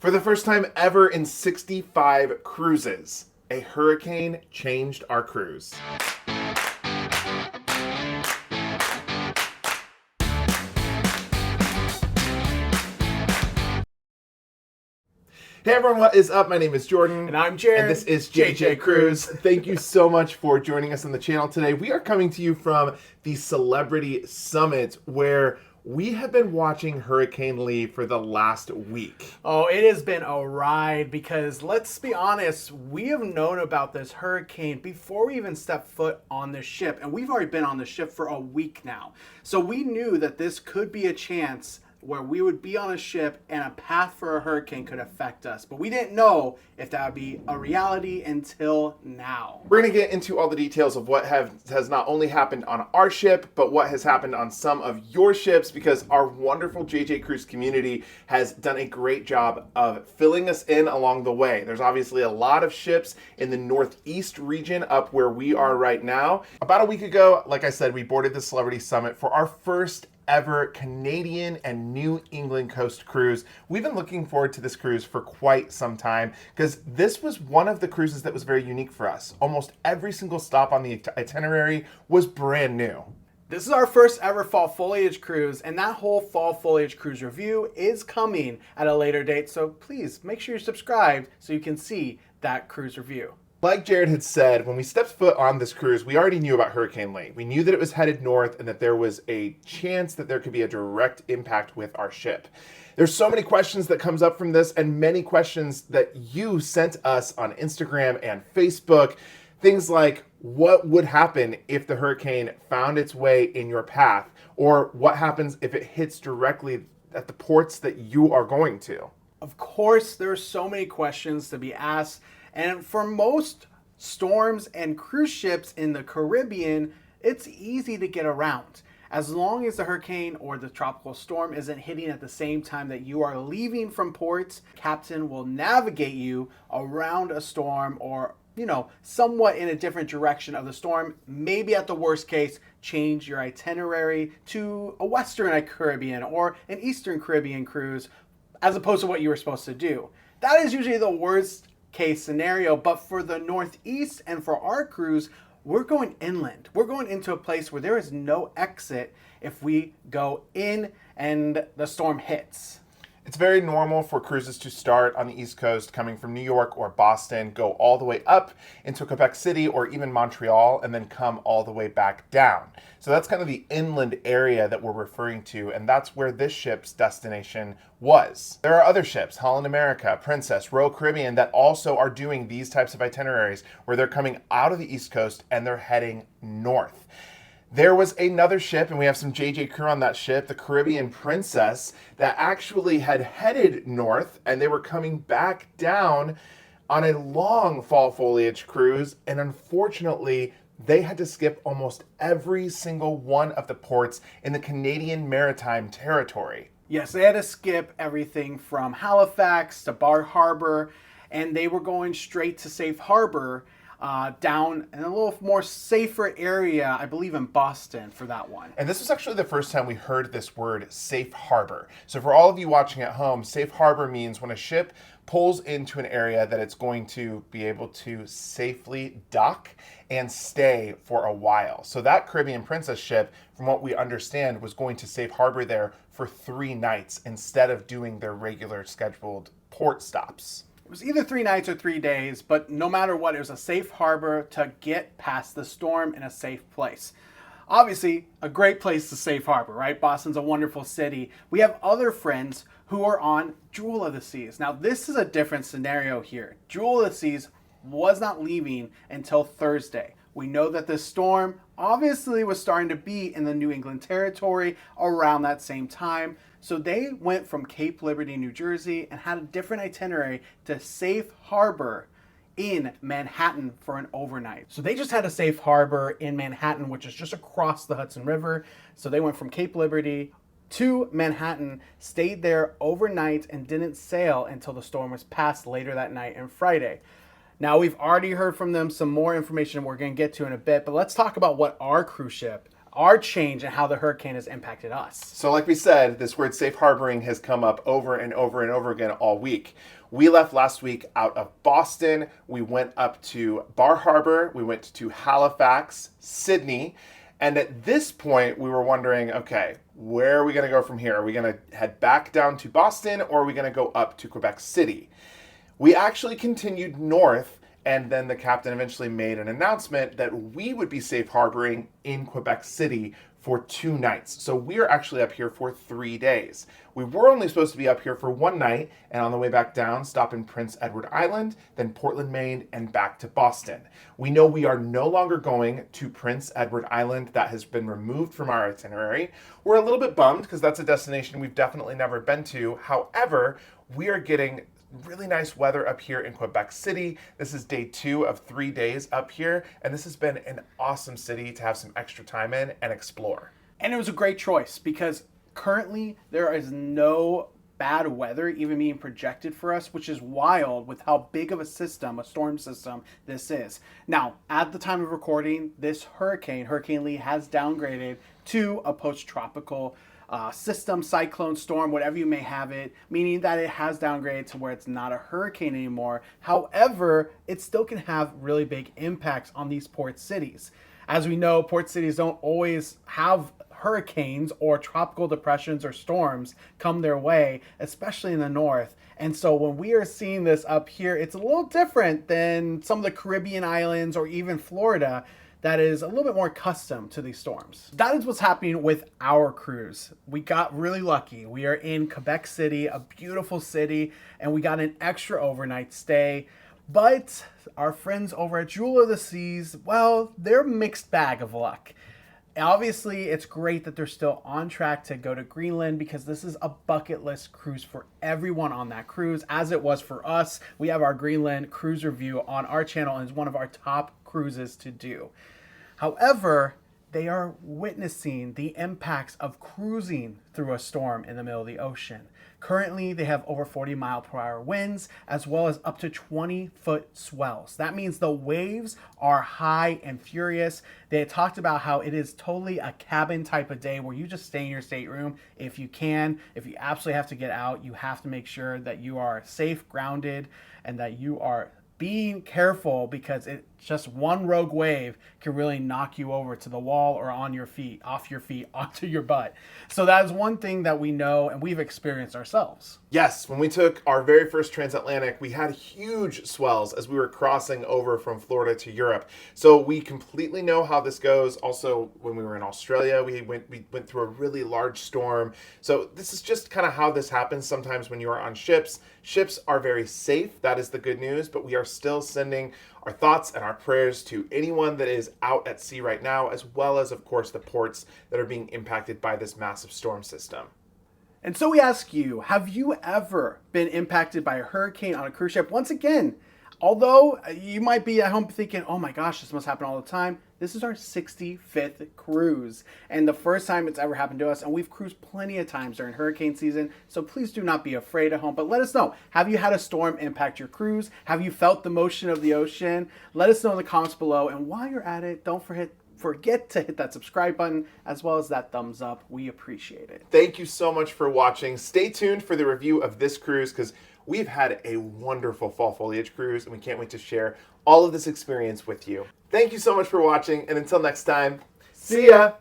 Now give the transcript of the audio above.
For the first time ever in 65 cruises, a hurricane changed our cruise. Hey everyone, what is up? My name is Jordan. And I'm Jared. And this is JJ Cruise. Thank you so much for joining us on the channel today. We are coming to you from the Celebrity Summit, where we have been watching Hurricane Lee for the last week. Oh, it has been a ride because, let's be honest, we have known about this hurricane before we even stepped foot on the ship. And we've already been on the ship for a week now. So we knew that this could be a chance where we would be on a ship and a path for a hurricane could affect us. But we didn't know if that would be a reality until now. We're going to get into all the details of what has not only happened on our ship, but what has happened on some of your ships, because our wonderful JJ Cruise community has done a great job of filling us in along the way. There's obviously a lot of ships in the Northeast region up where we are right now. About a week ago, like I said, we boarded the Celebrity Summit for our first ever Canadian and New England coast cruise. We've been looking forward to this cruise for quite some time because this was one of the cruises that was very unique for us. Almost every single stop on the itinerary was brand new. This is our first ever fall foliage cruise, and that whole fall foliage cruise review is coming at a later date, so please make sure you're subscribed so you can see that cruise review. Like Jared had said, when we stepped foot on this cruise, we already knew about Hurricane Lee. We knew that it was headed north and that there was a chance that there could be a direct impact with our ship. There's so many questions that comes up from this, and many questions that you sent us on Instagram and Facebook. Things like, what would happen if the hurricane found its way in your path? Or what happens if it hits directly at the ports that you are going to? Of course, there are so many questions to be asked. And for most storms and cruise ships in the Caribbean, it's easy to get around. As long as the hurricane or the tropical storm isn't hitting at the same time that you are leaving from ports, captain will navigate you around a storm or, somewhat in a different direction of the storm. Maybe at the worst case, change your itinerary to a Western Caribbean or an Eastern Caribbean cruise as opposed to what you were supposed to do. That is usually the worst case scenario, but for the Northeast and for our cruise, we're going inland. We're going into a place where there is no exit if we go in and the storm hits. It's very normal for cruises to start on the East Coast coming from New York or Boston, go all the way up into Quebec City or even Montreal, and then come all the way back down. So that's kind of the inland area that we're referring to, and that's where this ship's destination was. There are other ships, Holland America, Princess, Royal Caribbean, that also are doing these types of itineraries where they're coming out of the East Coast and they're heading north. There was another ship, and we have some JJ crew on that ship, the Caribbean Princess, that actually had headed north, and they were coming back down on a long fall foliage cruise, and unfortunately, they had to skip almost every single one of the ports in the Canadian Maritime Territory. Yes, they had to skip everything from Halifax to Bar Harbor, and they were going straight to Safe Harbor, down in a little more safer area, I believe in Boston for that one. And this was actually the first time we heard this word, safe harbor. So for all of you watching at home, safe harbor means when a ship pulls into an area that it's going to be able to safely dock and stay for a while. So that Caribbean Princess ship, from what we understand, was going to safe harbor there for 3 nights instead of doing their regular scheduled port stops. It was either 3 nights or 3 days, but no matter what, it was a safe harbor to get past the storm in a safe place. Obviously, a great place to safe harbor, right? Boston's a wonderful city. We have other friends who are on Jewel of the Seas. Now, this is a different scenario here. Jewel of the Seas was not leaving until Thursday. We know that this storm obviously was starting to be in the New England territory around that same time. So they went from Cape Liberty, New Jersey, and had a different itinerary to Safe Harbor in Manhattan for an overnight. So they just had a safe harbor in Manhattan, which is just across the Hudson River. So they went from Cape Liberty to Manhattan, stayed there overnight, and didn't sail until the storm was past later that night and Friday. Now, we've already heard from them some more information we're going to get to in a bit, but let's talk about what our cruise ship our change and how the hurricane has impacted us. So like we said, this word safe harboring has come up over and over and over again all week. We left last week out of Boston. We went up to Bar Harbor. We went to Halifax, Sydney. And at this point, we were wondering, okay, where are we going to go from here? Are we going to head back down to Boston, or are we going to go up to Quebec City? We actually continued north, and then the captain eventually made an announcement that we would be safe harboring in Quebec City for 2 nights. So we are actually up here for 3 days. We were only supposed to be up here for 1 night, and on the way back down, stop in Prince Edward Island, then Portland, Maine, and back to Boston. We know we are no longer going to Prince Edward Island. That has been removed from our itinerary. We're a little bit bummed because that's a destination we've definitely never been to. However, we are getting really nice weather up here in Quebec City. This is day 2 of 3 days up here, and this has been an awesome city to have some extra time in and explore. And it was a great choice because currently there is no bad weather even being projected for us, which is wild with how big of a system, a storm system, this is. Now, at the time of recording, this Hurricane Lee, has downgraded to a post-tropical system, cyclone, storm, whatever you may have it, meaning that it has downgraded to where it's not a hurricane anymore. However, it still can have really big impacts on these port cities. As we know, port cities don't always have hurricanes or tropical depressions or storms come their way, especially in the north. And so when we are seeing this up here, it's a little different than some of the Caribbean islands or even Florida that is a little bit more accustomed to these storms. That is what's happening with our cruise. We got really lucky. We are in Quebec City, a beautiful city, and we got an extra overnight stay. But our friends over at Jewel of the Seas, well, they're a mixed bag of luck. Obviously, it's great that they're still on track to go to Greenland because this is a bucket list cruise for everyone on that cruise, as it was for us. We have our Greenland cruise review on our channel, and it's one of our top cruises to do. However, they are witnessing the impacts of cruising through a storm in the middle of the ocean. Currently, they have over 40-mile-per-hour winds, as well as up to 20-foot swells. That means the waves are high and furious. They talked about how it is totally a cabin type of day where you just stay in your stateroom if you can. If you absolutely have to get out, you have to make sure that you are safe, grounded, and that you are being careful because it just one rogue wave can really knock you over to the wall or on your feet, off your feet, onto your butt. So that is one thing that we know and we've experienced ourselves. Yes, when we took our very first transatlantic, we had huge swells as we were crossing over from Florida to Europe. So we completely know how this goes. Also, when we were in Australia, we went through a really large storm. So this is just kind of how this happens sometimes when you are on ships. Ships are very safe. That is the good news, but we are still sending our thoughts and our prayers to anyone that is out at sea right now, as well as, of course, the ports that are being impacted by this massive storm system. And so we ask you, have you ever been impacted by a hurricane on a cruise ship? Once again, although you might be at home thinking, oh my gosh, this must happen all the time. This is our 65th cruise and the first time it's ever happened to us. And we've cruised plenty of times during hurricane season. So please do not be afraid at home, but let us know. Have you had a storm impact your cruise? Have you felt the motion of the ocean? Let us know in the comments below. And while you're at it, don't forget to hit that subscribe button as well as that thumbs up. We appreciate it. Thank you so much for watching. Stay tuned for the review of this cruise because we've had a wonderful fall foliage cruise and we can't wait to share all of this experience with you. Thank you so much for watching, and until next time, see ya!